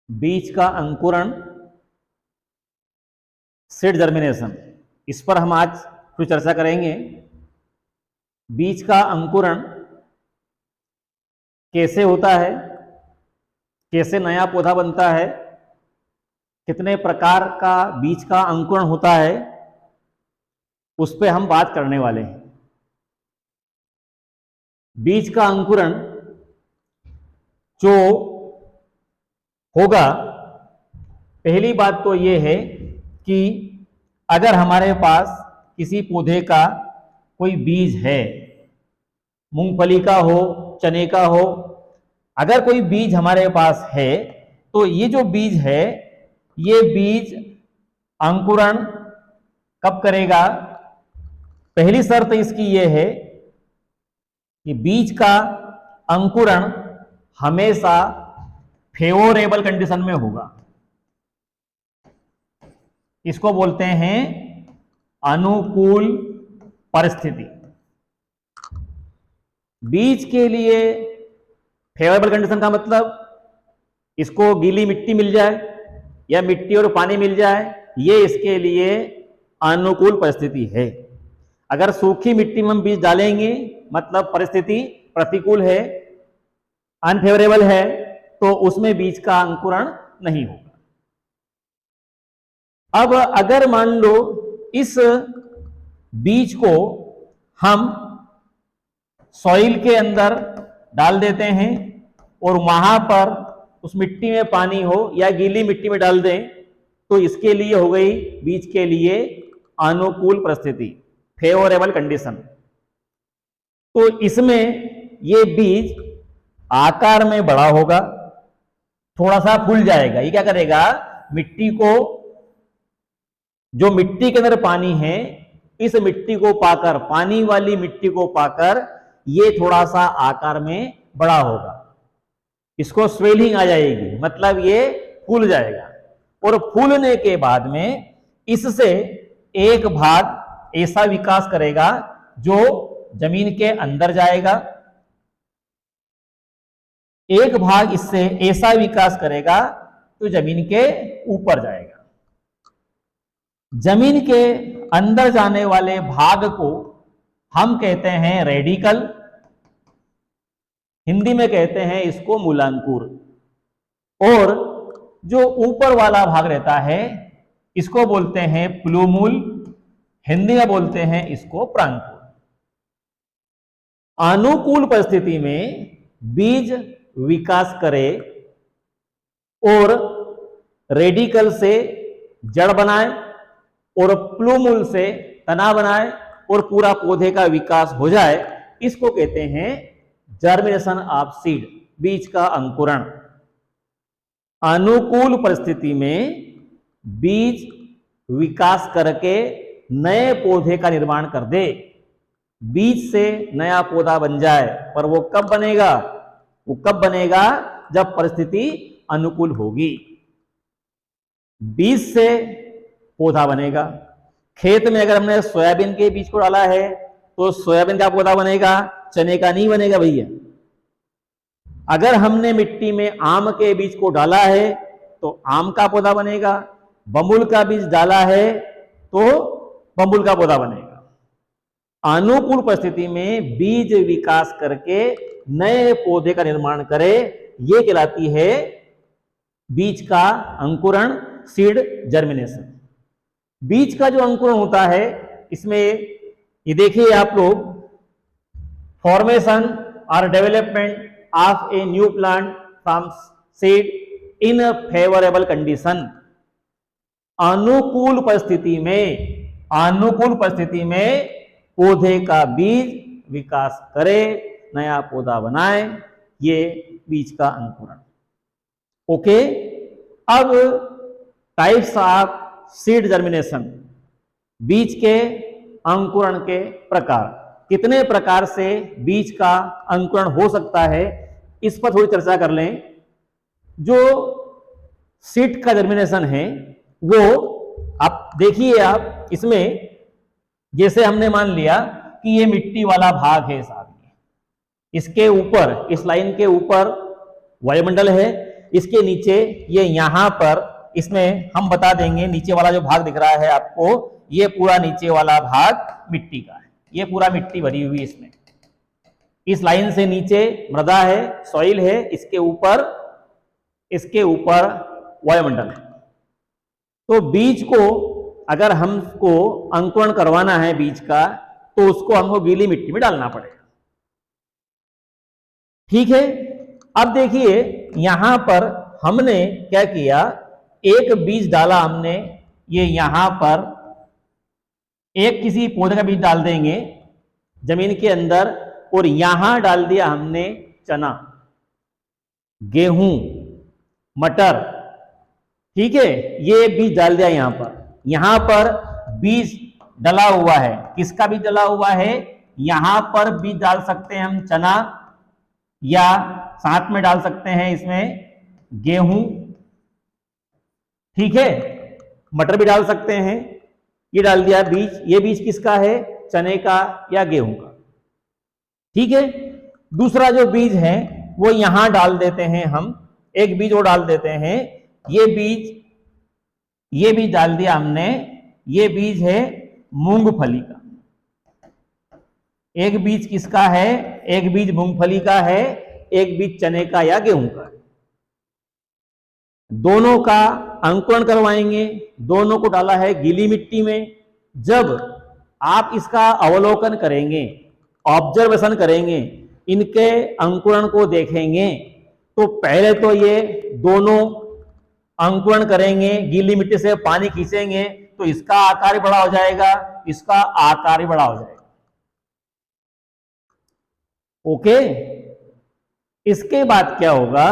बीज का अंकुरण, सीड जर्मिनेशन, इस पर हम आज कुछ चर्चा करेंगे। बीज का अंकुरण कैसे होता है, कैसे नया पौधा बनता है, कितने प्रकार का बीज का अंकुरण होता है, उस पर हम बात करने वाले हैं। बीज का अंकुरण जो होगा, पहली बात तो ये है कि अगर हमारे पास किसी पौधे का कोई बीज है, मूंगफली का हो, चने का हो, अगर कोई बीज हमारे पास है तो ये जो बीज है, ये बीज अंकुरण कब करेगा? पहली शर्त इसकी ये है कि बीज का अंकुरण हमेशा फेवरेबल कंडीशन में होगा। इसको बोलते हैं अनुकूल परिस्थिति। बीज के लिए फेवरेबल कंडीशन का मतलब इसको गीली मिट्टी मिल जाए या मिट्टी और पानी मिल जाए, ये इसके लिए अनुकूल परिस्थिति है। अगर सूखी मिट्टी में हम बीज डालेंगे मतलब परिस्थिति प्रतिकूल है, अनफेवरेबल है, तो उसमें बीज का अंकुरण नहीं होगा। अब अगर मान लो इस बीज को हम सॉइल के अंदर डाल देते हैं और वहां पर उस मिट्टी में पानी हो या गीली मिट्टी में डाल दें, तो इसके लिए हो गई बीज के लिए अनुकूल परिस्थिति, फेवरेबल कंडीशन। तो इसमें ये बीज आकार में बड़ा होगा, थोड़ा सा फूल जाएगा। ये क्या करेगा? मिट्टी को, जो मिट्टी के अंदर पानी है, इस मिट्टी को पाकर, पानी वाली मिट्टी को पाकर ये थोड़ा सा आकार में बड़ा होगा। इसको स्वेलिंग आ जाएगी, मतलब ये फूल जाएगा। और फूलने के बाद में इससे एक भाग ऐसा विकास करेगा जो जमीन के अंदर जाएगा, एक भाग इससे ऐसा विकास करेगा तो जमीन के ऊपर जाएगा। जमीन के अंदर जाने वाले भाग को हम कहते हैं रेडिकल, हिंदी में कहते हैं इसको मूलांकुर। और जो ऊपर वाला भाग रहता है इसको बोलते हैं प्लूमूल, हिंदी में बोलते हैं इसको प्रांकुर। अनुकूल परिस्थिति में बीज विकास करे और रेडिकल से जड़ बनाए और प्लूमूल से तना बनाए और पूरा पौधे का विकास हो जाए, इसको कहते हैं जर्मिनेशन ऑफ सीड, बीज का अंकुरण। अनुकूल परिस्थिति में बीज विकास करके नए पौधे का निर्माण कर दे, बीज से नया पौधा बन जाए। पर वो कब बनेगा? वो कब बनेगा? जब परिस्थिति अनुकूल होगी। बीज से पौधा बनेगा। खेत में अगर हमने सोयाबीन के बीज को डाला है तो सोयाबीन का पौधा बनेगा, चने का नहीं बनेगा भैया। अगर हमने मिट्टी में आम के बीज को डाला है तो आम का पौधा बनेगा, बबूल का बीज डाला है तो बबूल का पौधा बनेगा। अनुकूल परिस्थिति में बीज विकास करके नए पौधे का निर्माण करे, ये कहलाती है बीज का अंकुरण, सीड जर्मिनेशन। बीज का जो अंकुरण होता है, इसमें ये देखिए आप लोग, फॉर्मेशन और development of a new plant from seed in a favourable condition. अनुकूल परिस्थिति में पौधे का बीज विकास करे, नया पौधा बनाए, ये बीज का अंकुरण। ओके। अब टाइप्स ऑफ सीड जर्मिनेशन, बीज के अंकुरण के प्रकार, कितने प्रकार से बीज का अंकुरण हो सकता है, इस पर थोड़ी चर्चा कर लें। जो सीड का जर्मिनेशन है वो आप देखिए, आप इसमें जैसे हमने मान लिया कि ये मिट्टी वाला भाग है साहब, इसके ऊपर, इस लाइन के ऊपर वायुमंडल है, इसके नीचे ये यहां पर, इसमें हम बता देंगे नीचे वाला जो भाग दिख रहा है आपको, ये पूरा नीचे वाला भाग मिट्टी का है, ये पूरा मिट्टी भरी हुई इसमें। इस लाइन से नीचे मृदा है, सॉइल है, इसके ऊपर वायुमंडल है। तो बीज को अगर हमको अंकुरण करवाना है बीज का, तो उसको हमको गीली मिट्टी में डालना पड़ेगा। ठीक है, अब देखिए यहां पर हमने क्या किया, एक बीज डाला हमने, ये यहां पर एक किसी पौधे का बीज डाल देंगे जमीन के अंदर, और यहां डाल दिया हमने चना, गेहूं, मटर। ठीक है, ये बीज डाल दिया यहां पर बीज डला हुआ है। किसका बीज डला हुआ है? यहां पर बीज डाल सकते हैं हम चना, या साथ में डाल सकते हैं इसमें गेहूं। ठीक है, मटर भी डाल सकते हैं। ये डाल दिया बीज, ये बीज किसका है? चने का या गेहूं का। ठीक है, दूसरा जो बीज है वो यहां डाल देते हैं हम, एक बीज और डाल देते हैं, ये बीज डाल दिया हमने, ये बीज है मूंगफली का। एक बीज किसका है? एक बीज मूंगफली का है, एक बीज चने का या गेहूं का है। दोनों का अंकुरण करवाएंगे, दोनों को डाला है गीली मिट्टी में। जब आप इसका अवलोकन करेंगे, ऑब्जर्वेशन करेंगे, इनके अंकुरण को देखेंगे, तो पहले तो ये दोनों अंकुरण करेंगे, गीली मिट्टी से पानी खींचेंगे, तो इसका आकार ही बड़ा हो जाएगा, इसका आकार ही बड़ा हो जाएगा। ओके, इसके बाद क्या होगा?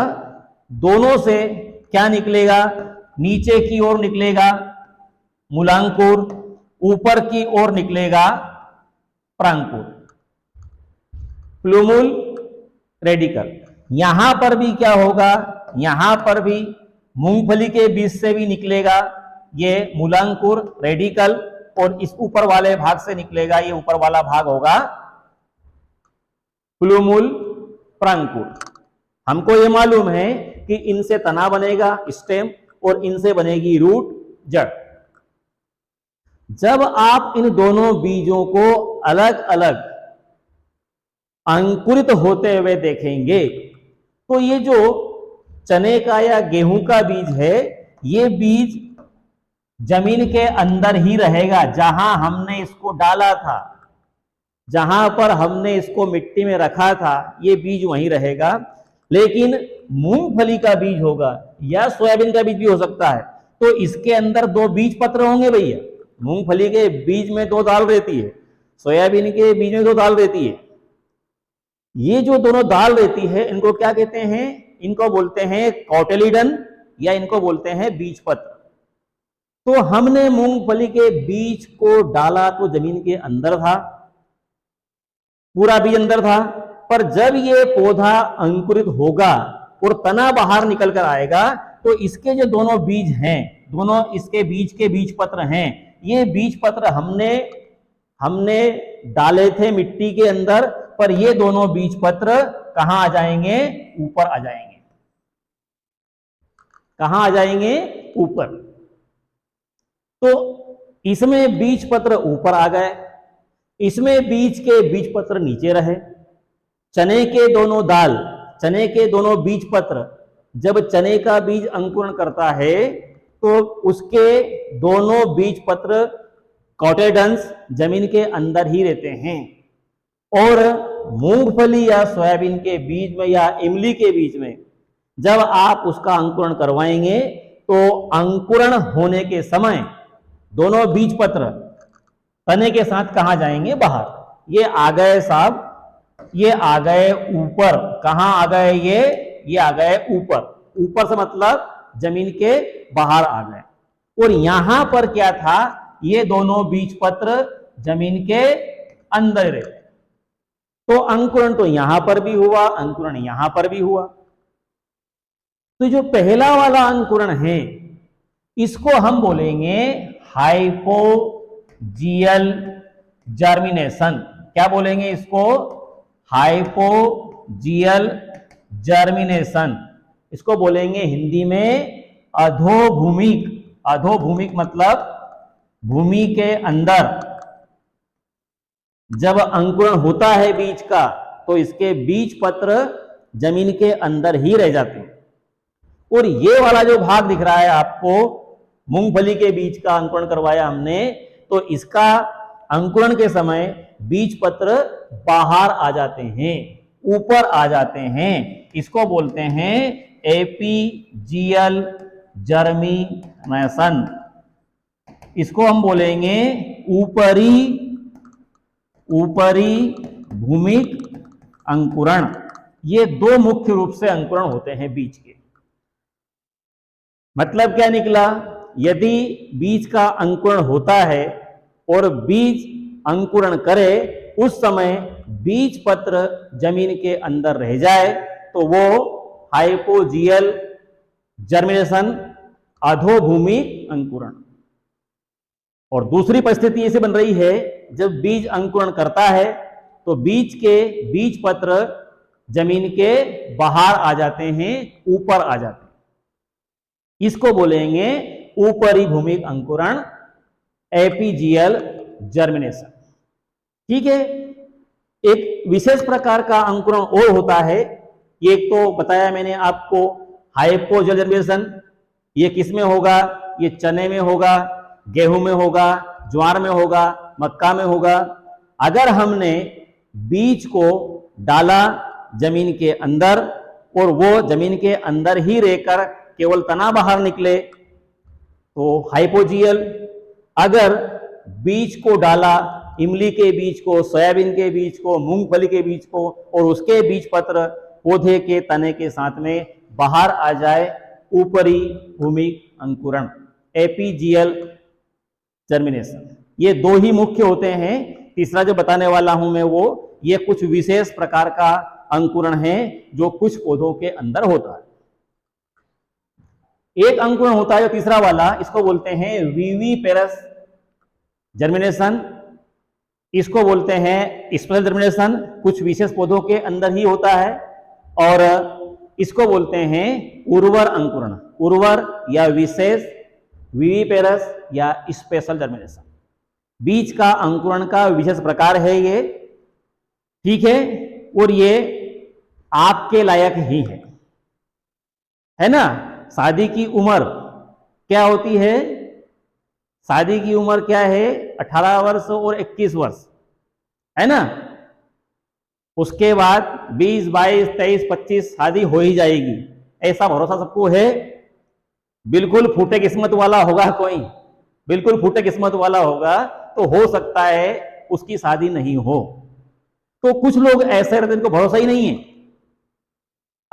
दोनों से क्या निकलेगा? नीचे की ओर निकलेगा मूलांकुर, ऊपर की ओर निकलेगा परांकुर, प्लूमुल, रेडिकल। यहां पर भी क्या होगा? यहां पर भी मूंगफली के बीज से भी निकलेगा ये मूलांकुर, रेडिकल, और इस ऊपर वाले भाग से निकलेगा, ये ऊपर वाला भाग होगा प्लूमुल, परांकुर। हमको ये मालूम है कि इनसे तना बनेगा, स्टेम, और इनसे बनेगी रूट, जड़। जब आप इन दोनों बीजों को अलग अलग अंकुरित होते हुए देखेंगे, तो ये जो चने का या गेहूं का बीज है, ये बीज जमीन के अंदर ही रहेगा, जहां हमने इसको डाला था, जहां पर हमने इसको मिट्टी में रखा था, ये बीज वहीं रहेगा। लेकिन मूंगफली का बीज होगा या सोयाबीन का बीज भी हो सकता है, तो इसके अंदर दो बीज पत्र होंगे भैया। मूंगफली के बीज में दो दाल रहती है, सोयाबीन के बीज में दो दाल रहती है। ये जो दोनों दाल रहती है, इनको क्या कहते हैं? इनको बोलते हैं कॉटिलिडन, या इनको बोलते हैं बीज पत्र। तो हमने मूंगफली के बीज को डाला तो जमीन के अंदर था, पूरा बीज अंदर था, पर जब ये पौधा अंकुरित होगा और तना बाहर निकल कर आएगा, तो इसके जो दोनों बीज हैं, दोनों इसके बीज के बीज पत्र हैं, ये बीज पत्र हमने डाले थे मिट्टी के अंदर, पर ये दोनों बीज पत्र कहां आ जाएंगे? ऊपर आ जाएंगे। कहां आ जाएंगे? ऊपर। तो इसमें बीज पत्र ऊपर आ गए, इसमें बीज के बीज पत्र नीचे रहे। चने के दोनों दाल, चने के दोनों बीज पत्र, जब चने का बीज अंकुरण करता है, तो उसके दोनों बीज पत्र कॉटिलिडन्स जमीन के अंदर ही रहते हैं। और मूंगफली या सोयाबीन के बीज में या इमली के बीज में जब आप उसका अंकुरण करवाएंगे, तो अंकुरण होने के समय दोनों बीज पत्र तने के साथ कहां जाएंगे? बाहर। ये आ गए साहब, ये आ गए ऊपर। कहां आ गए? ये आ गए ऊपर। ऊपर से मतलब जमीन के बाहर आ गए। और यहां पर क्या था? ये दोनों बीज पत्र जमीन के अंदर रहे। तो अंकुरण तो यहां पर भी हुआ, अंकुरण यहां पर भी हुआ। तो जो पहला वाला अंकुरण है, इसको हम बोलेंगे हाइपोजियल जर्मिनेशन। क्या बोलेंगे इसको? Hypogeal germination. इसको बोलेंगे हिंदी में अधोभूमिक। अधोभूमिक मतलब भूमि के अंदर जब अंकुरण होता है बीज का तो इसके बीज पत्र जमीन के अंदर ही रह जाते हैं। और ये वाला जो भाग दिख रहा है आपको, मूंगफली के बीज का अंकुरण करवाया हमने, तो इसका अंकुरण के समय बीज पत्र बाहर आ जाते हैं, ऊपर आ जाते हैं। इसको बोलते हैं एपीजियल जर्मिनेशन। इसको हम बोलेंगे ऊपरी भूमिक अंकुरण। ये दो मुख्य रूप से अंकुरण होते हैं बीज के। मतलब क्या निकला, यदि बीज का अंकुरण होता है और बीज अंकुरण करे, उस समय बीज पत्र जमीन के अंदर रह जाए तो वो हाइपोजियल जर्मिनेशन, अधोभूमिक अंकुरण। और दूसरी परिस्थिति ऐसे बन रही है, जब बीज अंकुरण करता है तो बीज के बीज पत्र जमीन के बाहर आ जाते हैं, ऊपर आ जाते हैं। इसको बोलेंगे ऊपरी भूमिक अंकुरण, एपीजियल जर्मिनेशन। ठीक है। एक विशेष प्रकार का अंकुरण और होता है, ये एक तो बताया मैंने आपको हाइपोजियल जर्मिनेशन। ये किस में होगा, ये चने में होगा, गेहूं में होगा, ज्वार में होगा, मक्का में होगा। अगर हमने बीज को डाला जमीन के अंदर और वो जमीन के अंदर ही रहकर केवल तना बाहर निकले तो हाइपोजियल। अगर बीज को डाला, इमली के बीज को, सोयाबीन के बीज को, मूंगफली के बीज को, और उसके बीज पत्र पौधे के तने के साथ में बाहर आ जाए, ऊपरी भूमिक अंकुरण, एपीजियल जर्मिनेशन। ये दो ही मुख्य होते हैं। तीसरा जो बताने वाला हूं मैं वो, ये कुछ विशेष प्रकार का अंकुरण है जो कुछ पौधों के अंदर होता है। एक अंकुरण होता है जो तीसरा वाला, इसको बोलते हैं विविपेरस जर्मिनेशन। इसको बोलते हैं स्पेशल जर्मिनेशन, कुछ विशेष पौधों के अंदर ही होता है। और इसको बोलते हैं उर्वर अंकुरण, उर्वर या विशेष, विविपेरस या स्पेशल जर्मिनेशन। बीज का अंकुरण का विशेष प्रकार है ये। ठीक है। और ये आपके लायक ही है ना। शादी की उम्र क्या होती है, शादी की उम्र क्या है, 18 वर्ष और 21 वर्ष, है ना। उसके बाद 20, 22, 23, 25 शादी हो ही जाएगी, ऐसा भरोसा सबको है। बिल्कुल फूटे किस्मत वाला होगा कोई, बिल्कुल फूटे किस्मत वाला होगा तो हो सकता है उसकी शादी नहीं हो। तो कुछ लोग ऐसे रहते हैं जिनको भरोसा ही नहीं है,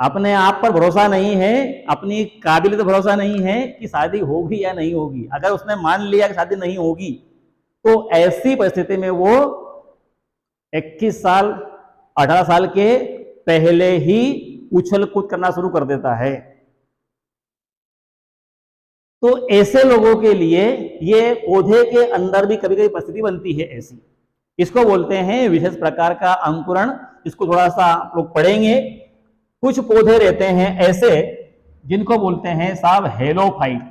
अपने आप पर भरोसा नहीं है, अपनी काबिलियत पर भरोसा नहीं है कि शादी होगी या नहीं होगी। अगर उसने मान लिया कि शादी नहीं होगी तो ऐसी परिस्थिति में वो 21 साल 18 साल के पहले ही उछल कूद करना शुरू कर देता है। तो ऐसे लोगों के लिए ये पौधे के अंदर भी कभी कभी परिस्थिति बनती है ऐसी। इसको बोलते हैं विशेष प्रकार का अंकुरण। इसको थोड़ा सा आप लोग पढ़ेंगे। कुछ पौधे रहते हैं ऐसे जिनको बोलते हैं साहब हेलोफाइट।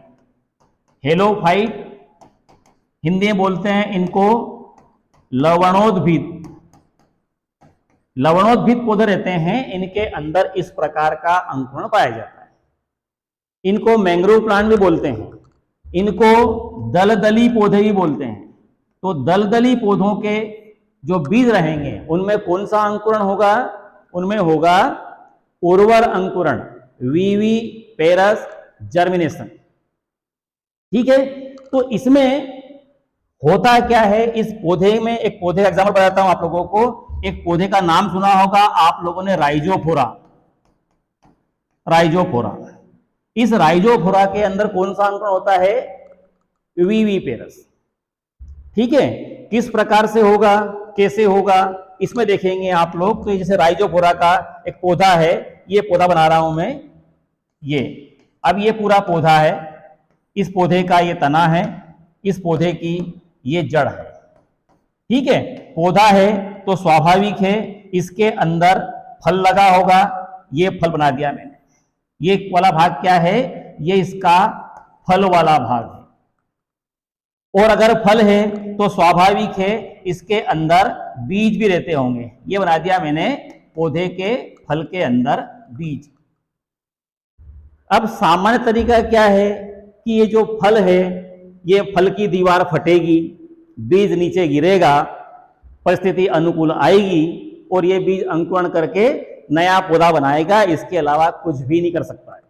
हेलोफाइट हिंदी में बोलते हैं इनको लवणोद्भिद। लवणोद्भिद पौधे रहते हैं, इनके अंदर इस प्रकार का अंकुरण पाया जाता है। इनको मैंग्रोव प्लांट भी बोलते हैं, इनको दलदली पौधे भी बोलते हैं। तो दलदली पौधों के जो बीज रहेंगे उनमें कौन सा अंकुरण होगा, उनमें होगा उर्वर अंकुरण, विविपेरस जर्मिनेशन। ठीक है। तो इसमें होता क्या है, इस पौधे में एक पौधे का एग्जाम्पल बताता हूं आप लोगों को। एक पौधे का नाम सुना होगा आप लोगों ने, राइजोफोरा। राइजोफोरा, इस राइजोफोरा के अंदर कौन सा अंकुरण होता है, विविपेरस। ठीक है। किस प्रकार से होगा, कैसे होगा, इसमें देखेंगे आप लोग। तो जैसे राइजोफोरा का एक पौधा है, ये पौधा बना रहा हूं मैं, ये अब ये पूरा पौधा है, इस पौधे का ये तना है, इस पौधे की ये जड़ है। ठीक है। पौधा है तो स्वाभाविक है इसके अंदर फल लगा होगा, ये फल बना दिया मैंने, ये वाला भाग क्या है, ये इसका फल वाला भाग है। और अगर फल है तो स्वाभाविक है इसके अंदर बीज भी रहते होंगे। ये बना दिया मैंने पौधे के फल के अंदर बीज। अब सामान्य तरीका क्या है कि ये जो फल है, ये फल की दीवार फटेगी, बीज नीचे गिरेगा, परिस्थिति अनुकूल आएगी और ये बीज अंकुरण करके नया पौधा बनाएगा। इसके अलावा कुछ भी नहीं कर सकता है।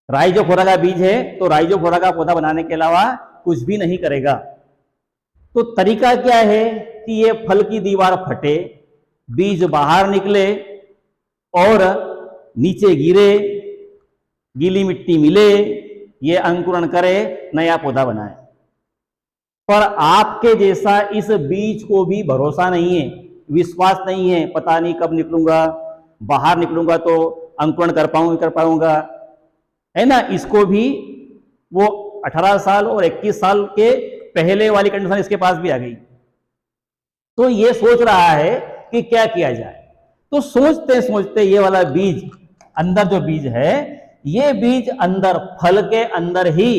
राइजोफोरा का बीज है तो राइजोफोरा का पौधा बनाने के अलावा कुछ भी नहीं करेगा। तो तरीका क्या है कि ये फल की दीवार फटे, बीज बाहर निकले और नीचे गिरे, गीली मिट्टी मिले, ये अंकुरण करे, नया पौधा बनाए। पर आपके जैसा इस बीज को भी भरोसा नहीं है, विश्वास नहीं है, पता नहीं कब निकलूंगा, बाहर निकलूंगा तो अंकुरण कर पाऊंगा, है ना। इसको भी वो 18 साल और 21 साल के पहले वाली कंडीशन इसके पास भी आ गई। तो ये सोच रहा है कि क्या किया जाए। तो सोचते सोचते ये वाला बीज, अंदर जो बीज है, ये बीज अंदर फल के अंदर ही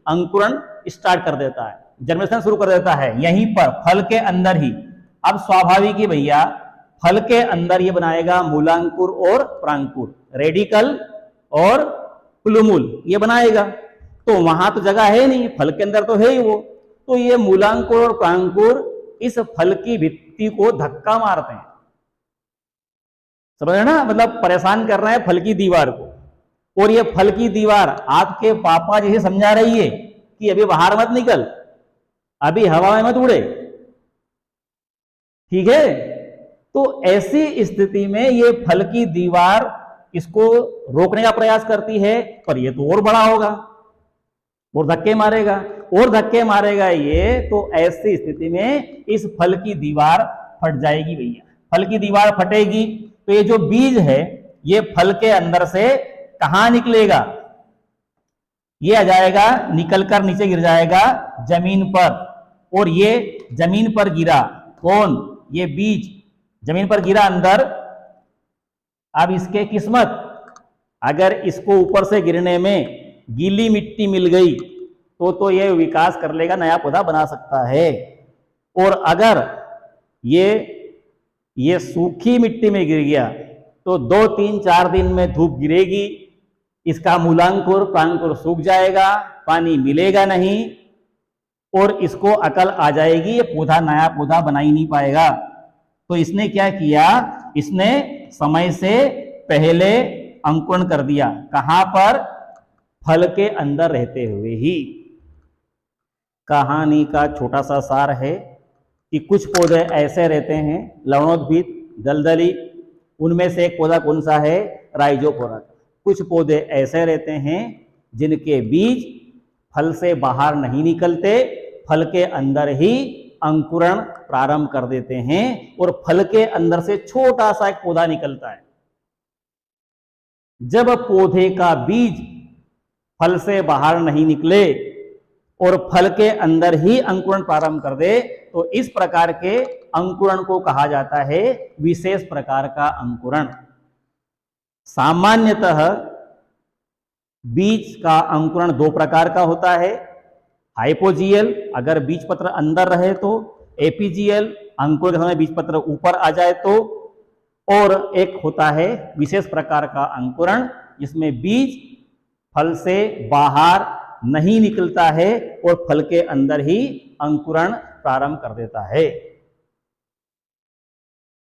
अंकुरण स्टार्ट कर देता है, जर्मिनेशन शुरू कर देता है यहीं पर फल के अंदर ही। अब स्वाभाविक ही भैया फल के अंदर ये बनाएगा मूलांकुर और प्रांकुर, रेडिकल और प्लूमुल ये बनाएगा। तो वहां तो जगह है नहीं, फल के अंदर तो है ही वो। तो ये मूलांकुर और प्रांकुर इस फल की भित्ति को धक्का मारते हैं, समझ रहे ना, मतलब परेशान कर रहे हैं फल की दीवार को। और ये फल की दीवार आपके पापा जैसे समझा रही है कि अभी बाहर मत निकल, अभी हवा में मत उड़े, ठीक है। तो ऐसी स्थिति में ये फल की दीवार इसको रोकने का प्रयास करती है, पर ये तो और बड़ा होगा और धक्के मारेगा और धक्के मारेगा ये। तो ऐसी स्थिति में इस फल की दीवार फट जाएगी भैया। फल की दीवार फटेगी तो ये जो बीज है ये फल के अंदर से कहां निकलेगा, ये आ जाएगा, निकलकर नीचे गिर जाएगा जमीन पर। और ये जमीन पर गिरा, कौन, ये बीज जमीन पर गिरा अंदर। अब इसके किस्मत, अगर इसको ऊपर से गिरने में गीली मिट्टी मिल गई तो ये विकास कर लेगा, नया पौधा बना सकता है। और अगर ये सूखी मिट्टी में गिर गया तो 2, 3, 4 दिन में धूप गिरेगी, इसका मूलांकुर प्रांकुर सूख जाएगा, पानी मिलेगा नहीं और इसको अकल आ जाएगी, ये पौधा नया पौधा बना ही नहीं पाएगा। तो इसने क्या किया, इसने समय से पहले अंकुरण कर दिया। कहां पर, फल के अंदर रहते हुए ही। कहानी का छोटा सा सार है कि कुछ पौधे ऐसे रहते हैं लवणोद्भिद, दलदली, उनमें से एक पौधा कौन सा है, राइजोफोरा। कुछ पौधे ऐसे रहते हैं जिनके बीज फल से बाहर नहीं निकलते, फल के अंदर ही अंकुरण प्रारंभ कर देते हैं और फल के अंदर से छोटा सा एक पौधा निकलता है। जब पौधे का बीज फल से बाहर नहीं निकले और फल के अंदर ही अंकुरण प्रारंभ कर दे तो इस प्रकार के अंकुरण को कहा जाता है विशेष प्रकार का अंकुरण। सामान्यतः बीज का अंकुरण 2 प्रकार का होता है, हाइपोजियल, अगर बीज पत्र अंदर रहे तो, एपीजियल, अंकुर के समय बीज पत्र ऊपर आ जाए तो, और एक होता है विशेष प्रकार का अंकुरण जिसमें बीज फल से बाहर नहीं निकलता है और फल के अंदर ही अंकुरण प्रारंभ कर देता है।